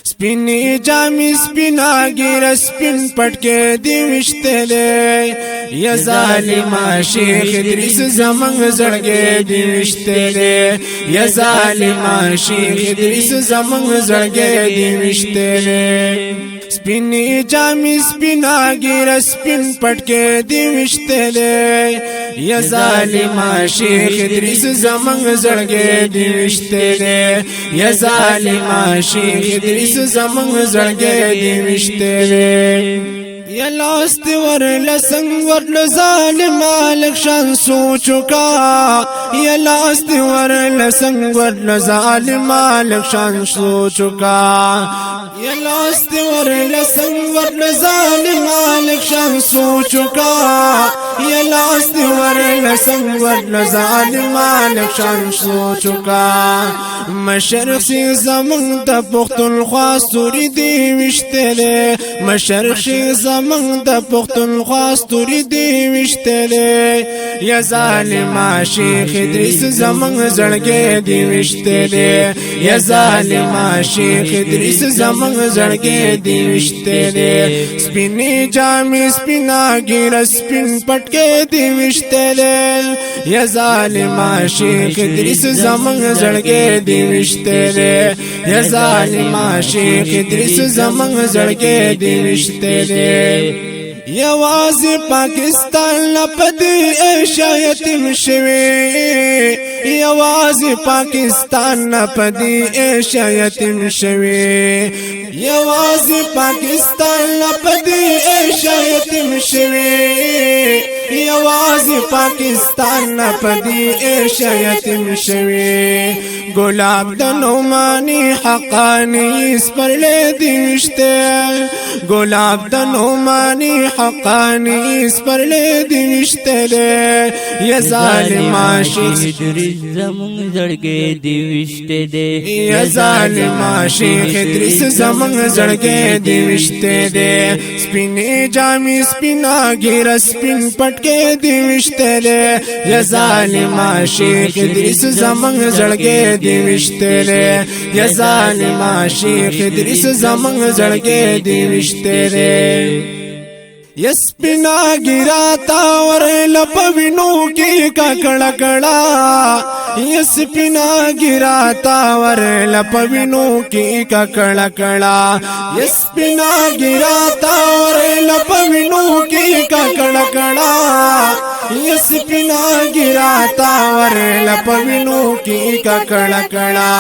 سپینی جامی سپینا گیر سپین پټکې دی وشته دی یا ظالما شیخ ادریس زمنګ زړګې دی وشته دی یا ظالما شیخ ادریس زمنګ زړګې دی وشته دی سپینی جامی سپینا گیر سپین پټکې دی وشته دی یا ظالما شیخ ادریس زمنګ زړګې دی وشته دی یا ظالما شیخ ادریس زمنګ زړګې دی وشته دی یا لاست ور لسنگ ور ظالم مالک شان سوچو کا یا لاست ور لسنگ ور ظالم مالک شان سوچو کا یا لاست ور لسنگ ور ظالم مالک شان سوچو کا یا لاست ور لسنگ ور ظالم مالک شان سوچو کا مشرق سی زمن د پختونخوا ستوري دی وشته دی مشرق سی زمن د پختونخوا ستوري دی وشته دی یا ظالما شیخ ادریس زمن زړګې دی وشته دی یا ظالما شیخ ادریس زمن زړګې دی وشته دی سپینی جامې سپینا ګیر سپین پټکې دی وشته دی یا ظالما شیخ ادریس زمن زړګې دی وشته دی یا ظالما شیخ ادریس زمن زړګې دی وشته دی یوازې پاکستان لپدی ایشا یتیم شوی یوازې پاکستان لپدی ایشا یتیم شوی یوازې پاکستان لپدی ایشا یتیم شوی یوازې پاکستان لپدی ایشا یتیم شوی گلاب د نومانی حقانی سپرلې دی وشته گلاب د نومانی حقانی سپرلې دی وشته یا ظالما شیخ ادریس زمنګ زړګې دی وشته دی یا ظالما شیخ ادریس زمنګ زړګې دی وشته دی سپینې جامې سپینا ګیر سپین پټکې دی وشته دی یا ظالما شیخ ادریس زمنګ زړګې دی وشته دی یا ظالما شیخ ادریس زمنګ زړګې دی وشته دی یسپینا ګراتا ور لپوینو کې ککړه کړه یسپینا ګراتا ور لپوینو کې ککړه کړه یسپینا ګراتا ور لپوینو کې ککړه کړه یسپینا ګراتا ور لپوینو کې ککړه کړه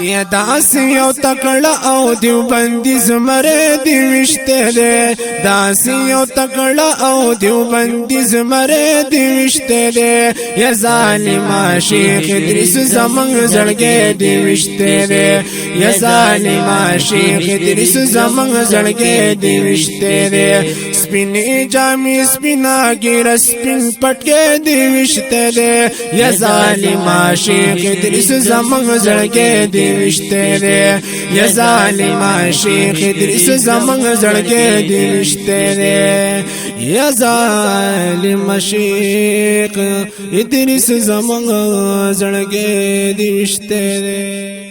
یا داسی یو تکړه او دیوبندی زمره دی وشته دی داسی یو تکړه او دیوبندی زمره دی وشته دی یا ظالما شیخ ادریس زمنګ زړګې دی وشته دی یا ظالما شیخ ادریس زمنګ زړګې دی وشته دی سپینې جامې سپینا ګیر سپین پټکې دی وشته دی یا ظالما شیخ ادریس زمنګ زړګې دی وشته دی یا ظالما شیخ ادریس زمنګ زړګې دی وشته دی یا ظالما شیخ ادریس زمنګ زړګې دی وشته دی